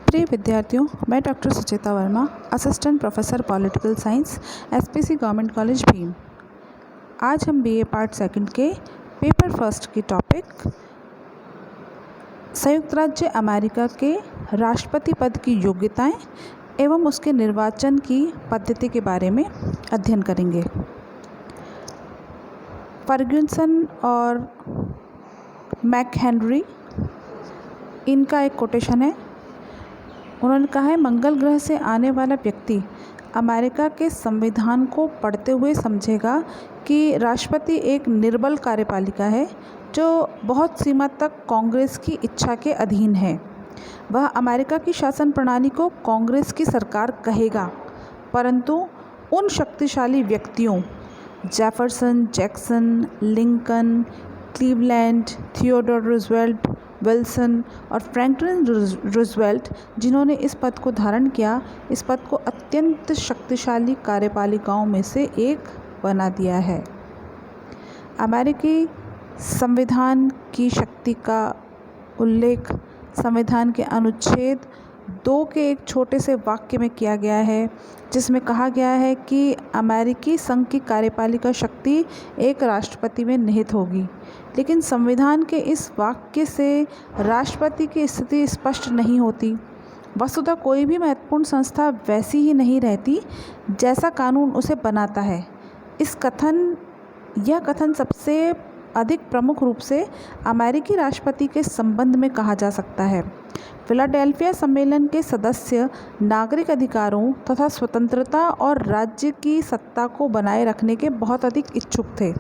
प्रिय विद्यार्थियों, मैं doctor Suchita Verma, assistant professor political science, SPC government college Bhim. आज हम बीए पार्ट सेकंड के पेपर फर्स्ट की टॉपिक संयुक्त राज्य अमेरिका के राष्ट्रपति पद की योग्यताएं एवं उसके निर्वाचन की पद्धति के बारे में अध्ययन करेंगे। फर्ग्यूसन और मैकहेनरी, इनका एक कोटेशन है। उन्होंने कहा है, मंगल ग्रह से आने वाला व्यक्ति अमेरिका के संविधान को पढ़ते हुए समझेगा कि राष्ट्रपति एक निर्बल कार्यपालिका है जो बहुत सीमा तक कांग्रेस की इच्छा के अधीन है। वह अमेरिका की शासन प्रणाली को कांग्रेस की सरकार कहेगा, परंतु उन शक्तिशाली व्यक्तियों Jefferson, Jackson, Lincoln, Cleveland, Theodore Roosevelt, Wilson और फ्रैंकलिन रूजवेल्ट, जिन्होंने इस पद को धारण किया, इस पद को अत्यंत शक्तिशाली कार्यपालिकाओं में से एक बना दिया है। अमेरिकी संविधान की शक्ति का उल्लेख संविधान के अनुच्छेद 2 के एक छोटे से वाक्य में किया गया है, जिसमें कहा गया है कि अमेरिकी संघ की कार्यपालिका शक्ति एक राष्ट्रपति में निहित होगी। लेकिन संविधान के इस वाक्य से राष्ट्रपति की स्थिति स्पष्ट नहीं होती। वस्तुतः कोई भी महत्वपूर्ण संस्था वैसी ही नहीं रहती जैसा कानून उसे बनाता है। यह कथन सबसे अधिक प्रमुख रूप से अमेरिकी राष्ट्रपति के संबंध में कहा जा सकता है। फिलाडेल्फिया सम्मेलन के सदस्य नागरिक अधिकारों तथा स्वतंत्रता और राज्य की सत्ता को बनाए रखने के बहुत अधिक इच्छुक थे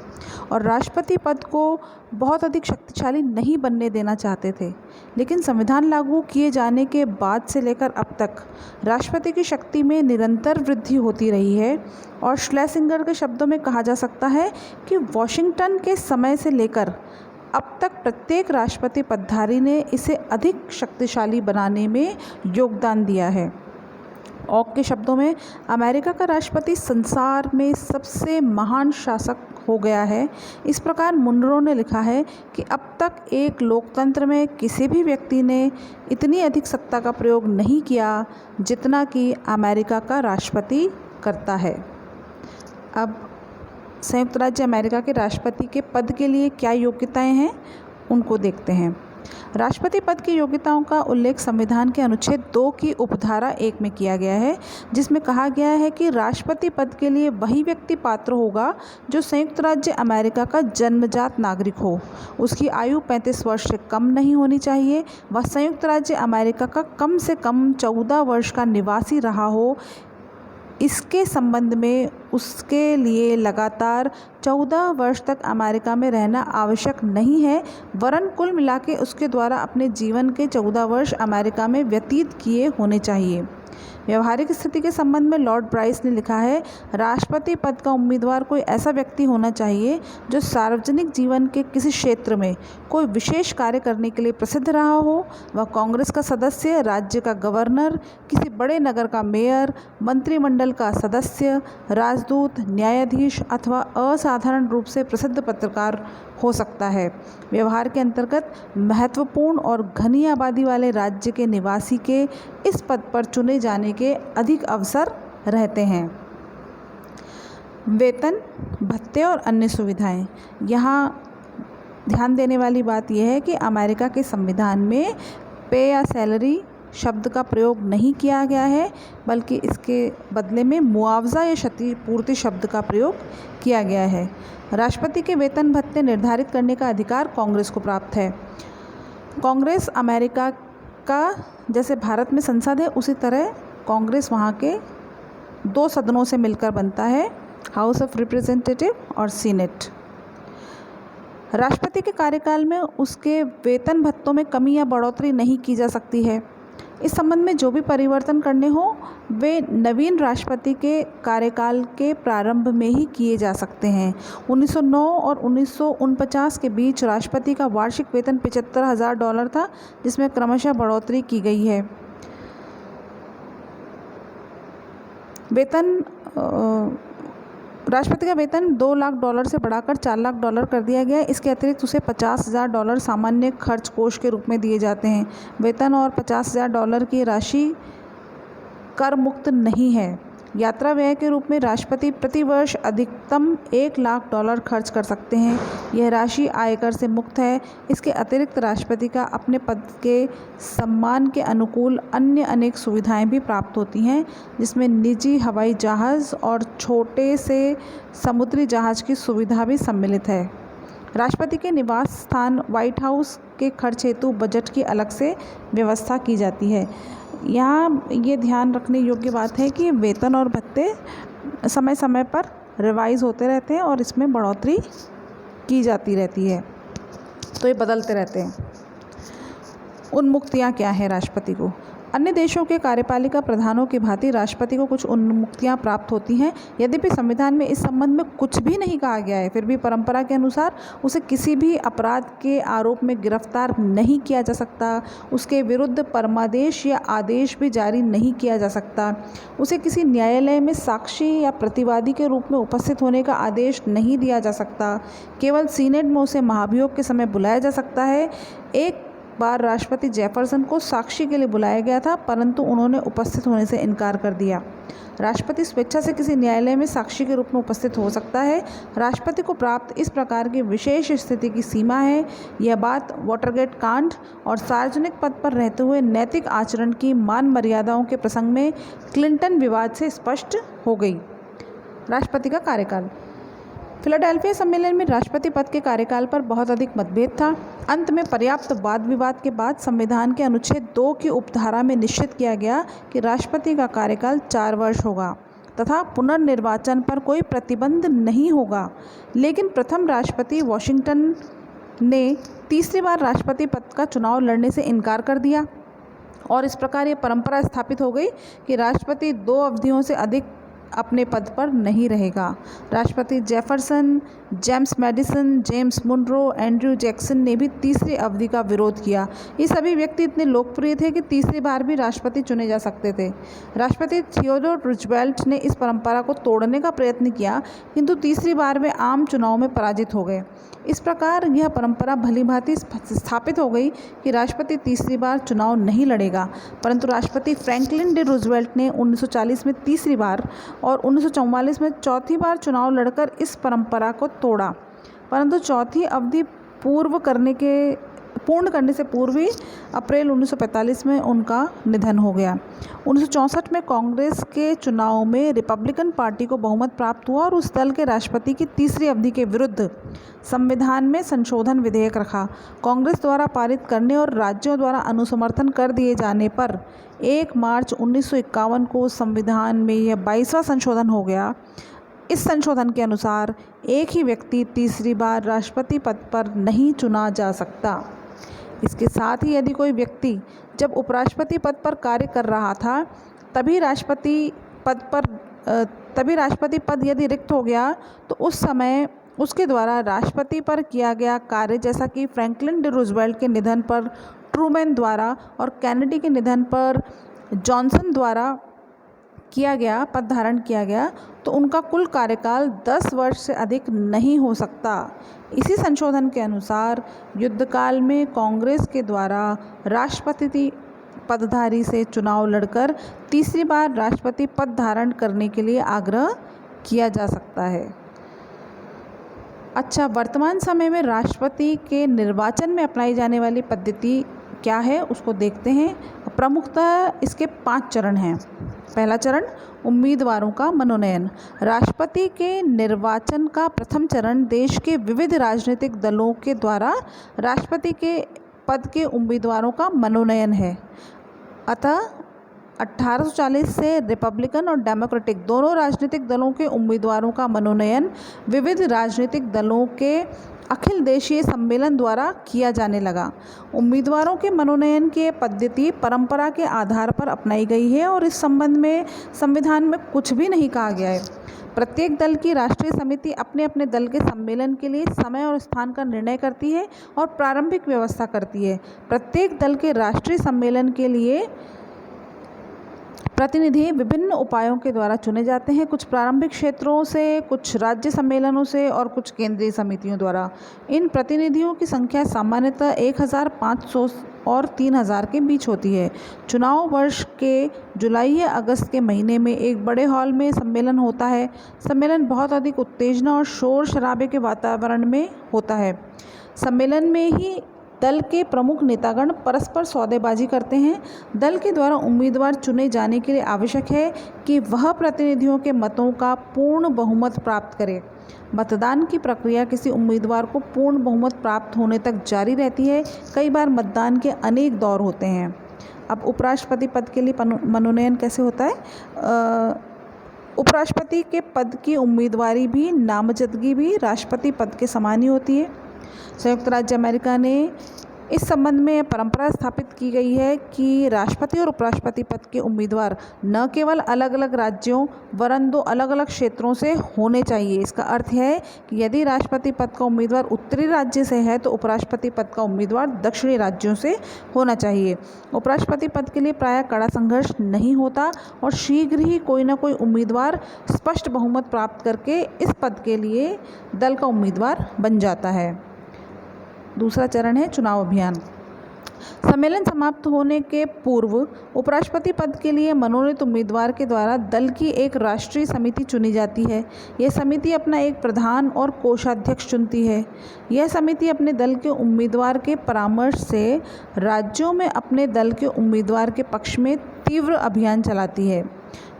और राष्ट्रपति पद को बहुत अधिक शक्तिशाली नहीं बनने देना चाहते थे। लेकिन संविधान लागू किए जाने के बाद से लेकर अब तक राष्ट्रपति की शक्ति में निरंतर वृद्धि होती रही है और श्लेसिंगर के शब्दों में कहा जा सकता है कि वॉशिंगटन के समय से लेकर अब तक प्रत्येक राष्ट्रपति पदधारी ने इसे अधिक शक्तिशाली बनाने में योगदान दिया है। ऑक के शब्दों में, अमेरिका का राष्ट्रपति संसार में सबसे महान शासक हो गया है। इस प्रकार मुनरो ने लिखा है कि अब तक एक लोकतंत्र में किसी भी व्यक्ति ने इतनी अधिक सत्ता का प्रयोग नहीं किया जितना कि अमेरिका का राष्ट्रपति करता है। अब संयुक्त राज्य अमेरिका के राष्ट्रपति के पद के लिए क्या योग्यताएं हैं, उनको देखते हैं। राष्ट्रपति पद की योग्यताओं का उल्लेख संविधान के अनुच्छेद 2 की उपधारा 1 में किया गया है, जिसमें कहा गया है कि राष्ट्रपति पद के लिए वही व्यक्ति पात्र होगा जो संयुक्त राज्य अमेरिका का जन्मजात नागरिक हो। उसकी आयु 35 वर्ष से कम नहीं होनी चाहिए। वह संयुक्त राज्य अमेरिका का कम से कम 14 वर्ष का निवासी रहा हो। इसके संबंध में उसके लिए लगातार 14 वर्ष तक अमेरिका में रहना आवश्यक नहीं है, वरन कुल मिला के उसके द्वारा अपने जीवन के 14 वर्ष अमेरिका में व्यतीत किए होने चाहिए। व्यवहारिक स्थिति के संबंध में लॉर्ड ब्राइस ने लिखा है, राष्ट्रपति पद का उम्मीदवार कोई ऐसा व्यक्ति होना चाहिए जो सार्वजनिक जीवन के किसी क्षेत्र में कोई विशेष कार्य करने के लिए प्रसिद्ध रहा हो। वह कांग्रेस का सदस्य, राज्य का गवर्नर, किसी बड़े नगर का मेयर, मंत्रिमंडल का सदस्य, राजदूत, न्यायाधीश अथवा असाधारण रूप से प्रसिद्ध पत्रकार हो सकता है। व्यवहार के अंतर्गत महत्वपूर्ण और घनी आबादी वाले राज्य के निवासी के इस पद पर चुने जाने के अधिक अवसर रहते हैं। वेतन, भत्ते और अन्य सुविधाएं। यहाँ ध्यान देने वाली बात यह है कि अमेरिका के संविधान में पे या सैलरी शब्द का प्रयोग नहीं किया गया है, बल्कि इसके बदले में मुआवजा या क्षतिपूर्ति शब्द का प्रयोग किया गया है। राष्ट्रपति के वेतन भत्ते निर्धारित करने का अधिकार कांग्रेस को प्राप्त है। कांग्रेस अमेरिका का जैसे भारत में संसद है, उसी तरह कांग्रेस वहाँ के 2 सदनों से मिलकर बनता है, हाउस ऑफ रिप्रेजेंटेटिव और सीनेट। राष्ट्रपति के कार्यकाल में उसके वेतन भत्तों में कमी या बढ़ोतरी नहीं की जा सकती है। इस संबंध में जो भी परिवर्तन करने हो वे नवीन राष्ट्रपति के कार्यकाल के प्रारंभ में ही किए जा सकते हैं। 1909 और 1949 के बीच राष्ट्रपति का वार्षिक वेतन $75,000 था, जिसमें क्रमशः बढ़ोतरी की गई है। वेतन राष्ट्रपति का वेतन $2 लाख से बढ़ाकर $4 लाख कर दिया गया है। इसके अतिरिक्त उसे $50,000 सामान्य खर्च कोष के रूप में दिए जाते हैं। वेतन और $50,000 की राशि कर मुक्त नहीं है। यात्रा व्यय के रूप में राष्ट्रपति प्रति वर्ष अधिकतम $1 लाख खर्च कर सकते हैं। यह राशि आयकर से मुक्त है। इसके अतिरिक्त राष्ट्रपति का अपने पद के सम्मान के अनुकूल अन्य अनेक सुविधाएं भी प्राप्त होती हैं, जिसमें निजी हवाई जहाज़ और छोटे से समुद्री जहाज़ की सुविधा भी सम्मिलित है। राष्ट्रपति के निवास स्थान व्हाइट हाउस के खर्च हेतु बजट की अलग से व्यवस्था की जाती है। यहाँ ये ध्यान रखने योग्य बात है कि वेतन और भत्ते समय समय पर रिवाइज होते रहते हैं और इसमें बढ़ोतरी की जाती रहती है, तो ये बदलते रहते हैं। उन्मुक्तियाँ क्या हैं राष्ट्रपति को? अन्य देशों के कार्यपालिका प्रधानों की भांति राष्ट्रपति को कुछ उन्मुक्तियाँ प्राप्त होती हैं। यद्यपि संविधान में इस संबंध में कुछ भी नहीं कहा गया है, फिर भी परंपरा के अनुसार उसे किसी भी अपराध के आरोप में गिरफ्तार नहीं किया जा सकता, उसके विरुद्ध परमादेश या आदेश भी जारी नहीं किया जा सकता, उसे किसी न्यायालय में साक्षी या प्रतिवादी के रूप में उपस्थित होने का आदेश नहीं दिया जा सकता। केवल सीनेट में उसे महाभियोग के समय बुलाया जा सकता है। एक बार राष्ट्रपति जेफरसन को साक्षी के लिए बुलाया गया था, परंतु उन्होंने उपस्थित होने से इनकार कर दिया। राष्ट्रपति स्वेच्छा से किसी न्यायालय में साक्षी के रूप में उपस्थित हो सकता है। राष्ट्रपति को प्राप्त इस प्रकार की विशेष स्थिति की सीमा है। यह बात वाटरगेट कांड और सार्वजनिक पद पर रहते हुए नैतिक आचरण की मान मर्यादाओं के प्रसंग में क्लिंटन विवाद से स्पष्ट हो गई। राष्ट्रपति का कार्यकाल। फिलाडेल्फिया सम्मेलन में राष्ट्रपति पद के कार्यकाल पर बहुत अधिक मतभेद था। अंत में पर्याप्त वाद विवाद के बाद संविधान के अनुच्छेद 2 की उपधारा में निश्चित किया गया कि राष्ट्रपति का कार्यकाल 4 वर्ष होगा तथा पुनर्निर्वाचन पर कोई प्रतिबंध नहीं होगा। लेकिन प्रथम राष्ट्रपति वाशिंगटन ने तीसरी बार राष्ट्रपति पद का चुनाव लड़ने से इनकार कर दिया और इस प्रकार ये परंपरा स्थापित हो गई कि राष्ट्रपति 2 अवधियों से अधिक अपने पद पर नहीं रहेगा। राष्ट्रपति Jefferson, James Madison, James Monroe, Andrew Jackson ने भी तीसरी अवधि का विरोध किया। ये सभी व्यक्ति इतने लोकप्रिय थे कि तीसरी बार भी राष्ट्रपति चुने जा सकते थे। राष्ट्रपति थियोडोर रूजवेल्ट ने इस परंपरा को तोड़ने का प्रयत्न किया, किंतु तीसरी बार वे आम चुनाव में पराजित हो गए। इस प्रकार यह परंपरा भलीभांति स्थापित हो गई कि राष्ट्रपति तीसरी बार चुनाव नहीं लड़ेगा। परंतु राष्ट्रपति फ्रैंकलिन डी रूजवेल्ट ने 1940 में तीसरी बार और 1944 में चौथी बार चुनाव लड़कर इस परंपरा को तोड़ा, परंतु चौथी अवधि पूर्ण करने से पूर्व ही अप्रैल 1945 में उनका निधन हो गया। 1964 में कांग्रेस के चुनाव में रिपब्लिकन पार्टी को बहुमत प्राप्त हुआ और उस दल के राष्ट्रपति की तीसरी अवधि के विरुद्ध संविधान में संशोधन विधेयक रखा। कांग्रेस द्वारा पारित करने और राज्यों द्वारा अनुसमर्थन कर दिए जाने पर 1 मार्च 1951 को संविधान में यह 22वां संशोधन हो गया। इस संशोधन के अनुसार एक ही व्यक्ति तीसरी बार राष्ट्रपति पद पर नहीं चुना जा सकता। इसके साथ ही यदि कोई व्यक्ति जब उपराष्ट्रपति पद पर कार्य कर रहा था तभी राष्ट्रपति पद यदि रिक्त हो गया तो उस समय उसके द्वारा राष्ट्रपति पर किया गया कार्य, जैसा कि फ्रैंकलिन डी रूजवेल्ट के निधन पर ट्रूमैन द्वारा और कैनेडी के निधन पर जॉनसन द्वारा पद धारण किया गया, तो उनका कुल कार्यकाल 10 वर्ष से अधिक नहीं हो सकता। इसी संशोधन के अनुसार युद्धकाल में कांग्रेस के द्वारा राष्ट्रपति पदधारी से चुनाव लड़कर तीसरी बार राष्ट्रपति पद धारण करने के लिए आग्रह किया जा सकता है। अच्छा, वर्तमान समय में राष्ट्रपति के निर्वाचन में अपनाई जाने वाली पद्धति क्या है उसको देखते हैं। प्रमुखतः इसके 5 चरण हैं। पहला चरण उम्मीदवारों का मनोनयन। राष्ट्रपति के निर्वाचन का प्रथम चरण देश के विविध राजनीतिक दलों के द्वारा राष्ट्रपति के पद के उम्मीदवारों का मनोनयन है। अतः 1840 से रिपब्लिकन और डेमोक्रेटिक दोनों राजनीतिक दलों के उम्मीदवारों का मनोनयन विविध राजनीतिक दलों के अखिल देशीय सम्मेलन द्वारा किया जाने लगा। उम्मीदवारों के मनोनयन की पद्धति परंपरा के आधार पर अपनाई गई है और इस संबंध में संविधान में कुछ भी नहीं कहा गया है। प्रत्येक दल की राष्ट्रीय समिति अपने अपने दल के सम्मेलन के लिए समय और स्थान का निर्णय करती है और प्रारंभिक व्यवस्था करती है। प्रत्येक दल के राष्ट्रीय सम्मेलन के लिए प्रतिनिधि विभिन्न उपायों के द्वारा चुने जाते हैं, कुछ प्रारंभिक क्षेत्रों से, कुछ राज्य सम्मेलनों से और कुछ केंद्रीय समितियों द्वारा। इन प्रतिनिधियों की संख्या सामान्यतः 1500 और 3000 के बीच होती है। चुनाव वर्ष के जुलाई या अगस्त के महीने में एक बड़े हॉल में सम्मेलन होता है। सम्मेलन बहुत अधिक उत्तेजना और शोर शराबे के वातावरण में होता है। सम्मेलन में ही दल के प्रमुख नेतागण परस्पर सौदेबाजी करते हैं। दल के द्वारा उम्मीदवार चुने जाने के लिए आवश्यक है कि वह प्रतिनिधियों के मतों का पूर्ण बहुमत प्राप्त करे। मतदान की प्रक्रिया किसी उम्मीदवार को पूर्ण बहुमत प्राप्त होने तक जारी रहती है। कई बार मतदान के अनेक दौर होते हैं। अब उपराष्ट्रपति पद के लिए मनोनयन कैसे होता है? उपराष्ट्रपति के पद की उम्मीदवारी भी नामजदगी भी राष्ट्रपति पद के समान ही होती है। संयुक्त राज्य अमेरिका ने इस संबंध में परंपरा स्थापित की गई है कि राष्ट्रपति और उपराष्ट्रपति पद के उम्मीदवार न केवल अलग अलग राज्यों वरन 2 अलग अलग क्षेत्रों से होने चाहिए। इसका अर्थ है कि यदि राष्ट्रपति पद का उम्मीदवार उत्तरी राज्य से है तो उपराष्ट्रपति पद का उम्मीदवार दक्षिणी राज्यों से होना चाहिए। उपराष्ट्रपति पद के लिए प्रायः कड़ा संघर्ष नहीं होता और शीघ्र ही कोई न कोई उम्मीदवार स्पष्ट बहुमत प्राप्त करके इस पद के लिए दल का उम्मीदवार बन जाता है। दूसरा चरण है चुनाव अभियान। सम्मेलन समाप्त होने के पूर्व उपराष्ट्रपति पद के लिए मनोनीत उम्मीदवार के द्वारा दल की एक राष्ट्रीय समिति चुनी जाती है। यह समिति अपना एक प्रधान और कोषाध्यक्ष चुनती है। यह समिति अपने दल के उम्मीदवार के परामर्श से राज्यों में अपने दल के उम्मीदवार के पक्ष में तीव्र अभियान चलाती है।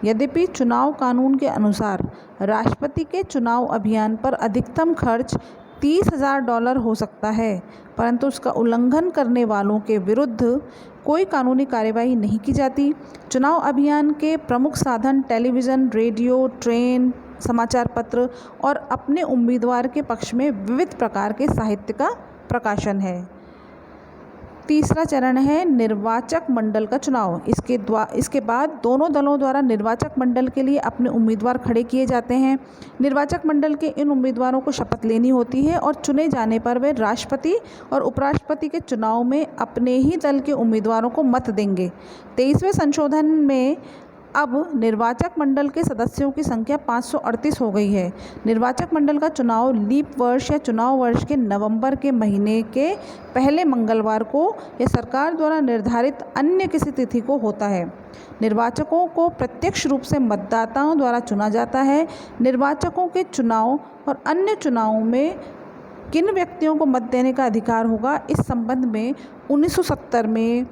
यद्यपि चुनाव कानून के अनुसार राष्ट्रपति के चुनाव अभियान पर अधिकतम खर्च $30,000 हो सकता है, परंतु उसका उल्लंघन करने वालों के विरुद्ध कोई कानूनी कार्यवाही नहीं की जाती। चुनाव अभियान के प्रमुख साधन टेलीविज़न, रेडियो, ट्रेन, समाचार पत्र और अपने उम्मीदवार के पक्ष में विविध प्रकार के साहित्य का प्रकाशन है। तीसरा चरण है निर्वाचक मंडल का चुनाव। इसके बाद दोनों दलों द्वारा निर्वाचक मंडल के लिए अपने उम्मीदवार खड़े किए जाते हैं। निर्वाचक मंडल के इन उम्मीदवारों को शपथ लेनी होती है और चुने जाने पर वे राष्ट्रपति और उपराष्ट्रपति के चुनाव में अपने ही दल के उम्मीदवारों को मत देंगे। 23वें संशोधन में अब निर्वाचक मंडल के सदस्यों की संख्या 538 हो गई है। निर्वाचक मंडल का चुनाव लीप वर्ष या चुनाव वर्ष के नवंबर के महीने के पहले मंगलवार को या सरकार द्वारा निर्धारित अन्य किसी तिथि को होता है। निर्वाचकों को प्रत्यक्ष रूप से मतदाताओं द्वारा चुना जाता है। निर्वाचकों के चुनाव और अन्य चुनावों में किन व्यक्तियों को मत देने का अधिकार होगा, इस संबंध में 1970 में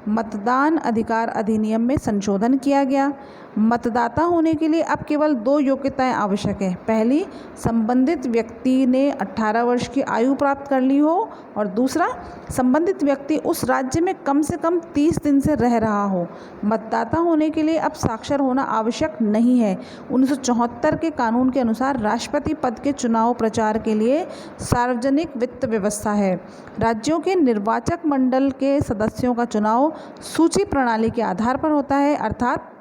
मतदान अधिकार अधिनियम में संशोधन किया गया। मतदाता होने के लिए अब केवल 2 योग्यताएं आवश्यक है। पहली, संबंधित व्यक्ति ने 18 वर्ष की आयु प्राप्त कर ली हो और दूसरा, संबंधित व्यक्ति उस राज्य में कम से कम 30 दिन से रह रहा हो। मतदाता होने के लिए अब साक्षर होना आवश्यक नहीं है। 1974 के कानून के अनुसार राष्ट्रपति पद के चुनाव प्रचार के लिए सार्वजनिक वित्त व्यवस्था है। राज्यों के निर्वाचक मंडल के सदस्यों का चुनाव सूची प्रणाली के आधार पर होता है, अर्थात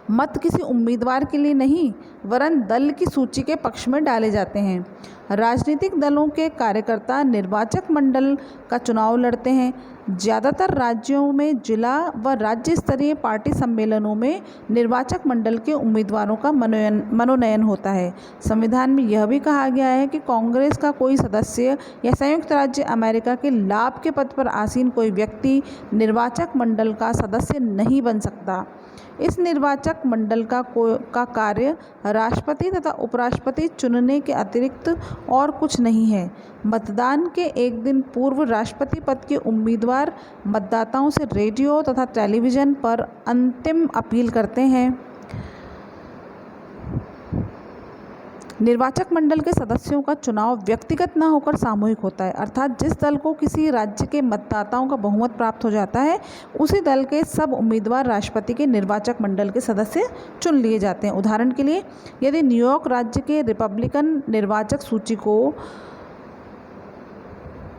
मत किसी उम्मीदवार के लिए नहीं वरन दल की सूची के पक्ष में डाले जाते हैं। राजनीतिक दलों के कार्यकर्ता निर्वाचक मंडल का चुनाव लड़ते हैं। ज़्यादातर राज्यों में जिला व राज्य स्तरीय पार्टी सम्मेलनों में निर्वाचक मंडल के उम्मीदवारों का मनोनयन होता है। संविधान में यह भी कहा गया है कि कांग्रेस का कोई सदस्य या संयुक्त राज्य अमेरिका के लाभ के पद पर आसीन कोई व्यक्ति निर्वाचक मंडल का सदस्य नहीं बन सकता। इस निर्वाचक मंडल का कार्य राष्ट्रपति तथा उपराष्ट्रपति चुनने के अतिरिक्त और कुछ नहीं है। मतदान के एक दिन पूर्व राष्ट्रपति पद के उम्मीदवार मतदाताओं से रेडियो तथा टेलीविज़न पर अंतिम अपील करते हैं। निर्वाचक मंडल के सदस्यों का चुनाव व्यक्तिगत न होकर सामूहिक होता है, अर्थात जिस दल को किसी राज्य के मतदाताओं का बहुमत प्राप्त हो जाता है उसी दल के सब उम्मीदवार राष्ट्रपति के निर्वाचक मंडल के सदस्य चुन लिए जाते हैं। उदाहरण के लिए, यदि न्यूयॉर्क राज्य के रिपब्लिकन निर्वाचक सूची को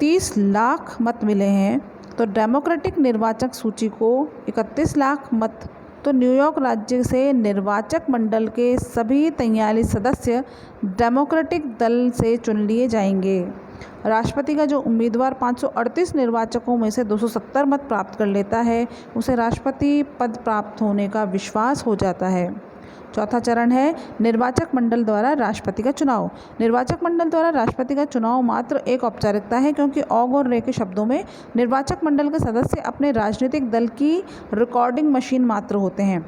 30 लाख मत मिले हैं तो डेमोक्रेटिक निर्वाचक सूची को 31 लाख मत, तो न्यूयॉर्क राज्य से निर्वाचक मंडल के सभी 43 सदस्य डेमोक्रेटिक दल से चुन लिए जाएंगे। राष्ट्रपति का जो उम्मीदवार 538 निर्वाचकों में से 270 मत प्राप्त कर लेता है, उसे राष्ट्रपति पद प्राप्त होने का विश्वास हो जाता है। चौथा चरण है निर्वाचक मंडल द्वारा राष्ट्रपति का चुनाव। निर्वाचक मंडल द्वारा राष्ट्रपति का चुनाव मात्र एक औपचारिकता है, क्योंकि ऑग और रे के शब्दों में निर्वाचक मंडल के सदस्य अपने राजनीतिक दल की रिकॉर्डिंग मशीन मात्र होते हैं।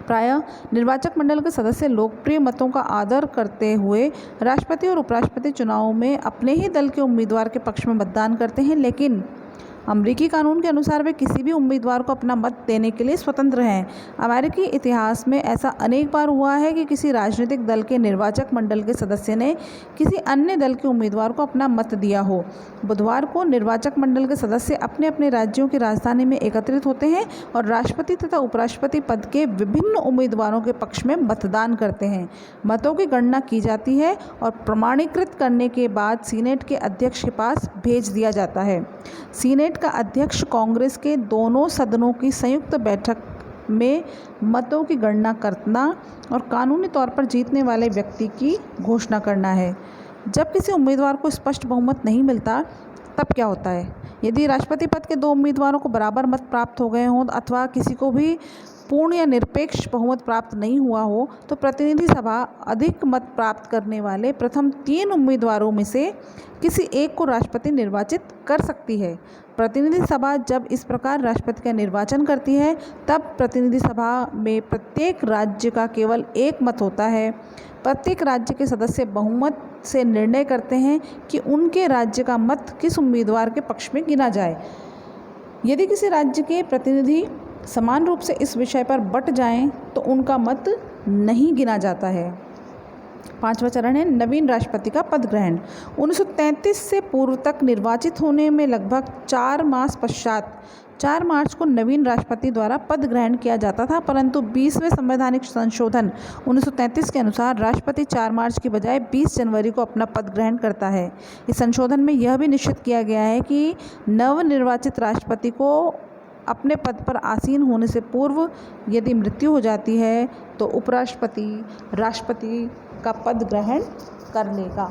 प्रायः निर्वाचक मंडल के सदस्य लोकप्रिय मतों का आदर करते हुए राष्ट्रपति और उपराष्ट्रपति चुनाव में अपने ही दल के उम्मीदवार के पक्ष में मतदान करते हैं, लेकिन अमेरिकी कानून के अनुसार वे किसी भी उम्मीदवार को अपना मत देने के लिए स्वतंत्र हैं। अमेरिकी इतिहास में ऐसा अनेक बार हुआ है कि किसी राजनीतिक दल के निर्वाचक मंडल के सदस्य ने किसी अन्य दल के उम्मीदवार को अपना मत दिया हो। बुधवार को निर्वाचक मंडल के सदस्य अपने अपने राज्यों की राजधानी में एकत्रित होते हैं और राष्ट्रपति तथा उपराष्ट्रपति पद के विभिन्न उम्मीदवारों के पक्ष में मतदान करते हैं। मतों की गणना की जाती है और प्रमाणीकृत करने के बाद सीनेट के अध्यक्ष के पास भेज दिया जाता है। सीनेट का अध्यक्ष कांग्रेस के दोनों सदनों की संयुक्त बैठक में मतों की गणना करना और कानूनी तौर पर जीतने वाले व्यक्ति की घोषणा करना है। जब किसी उम्मीदवार को स्पष्ट बहुमत नहीं मिलता तब क्या होता है? यदि राष्ट्रपति पद के दो उम्मीदवारों को बराबर मत प्राप्त हो गए हों अथवा किसी को भी पूर्ण या निरपेक्ष बहुमत प्राप्त नहीं हुआ हो, तो प्रतिनिधि सभा अधिक मत प्राप्त करने वाले प्रथम 3 उम्मीदवारों में से किसी एक को राष्ट्रपति निर्वाचित कर सकती है। प्रतिनिधि सभा जब इस प्रकार राष्ट्रपति का निर्वाचन करती है, तब प्रतिनिधि सभा में प्रत्येक राज्य का केवल एक मत होता है। प्रत्येक राज्य के सदस्य बहुमत से निर्णय करते हैं कि उनके राज्य का मत किस उम्मीदवार के पक्ष में गिना जाए। यदि किसी राज्य के प्रतिनिधि समान रूप से इस विषय पर बट जाएं, तो उनका मत नहीं गिना जाता है। 5वां चरण है नवीन राष्ट्रपति का पद ग्रहण। 1933 से पूर्व तक निर्वाचित होने में लगभग 4 मास पश्चात 4 मार्च को नवीन राष्ट्रपति द्वारा पद ग्रहण किया जाता था, परंतु 20वें संवैधानिक संशोधन 1933 के अनुसार राष्ट्रपति 4 मार्च की बजाय 20 जनवरी को अपना पद ग्रहण करता है। इस संशोधन में यह भी निश्चित किया गया है कि नवनिर्वाचित राष्ट्रपति को अपने पद पर आसीन होने से पूर्व यदि मृत्यु हो जाती है तो उपराष्ट्रपति राष्ट्रपति का पद ग्रहण कर लेगा।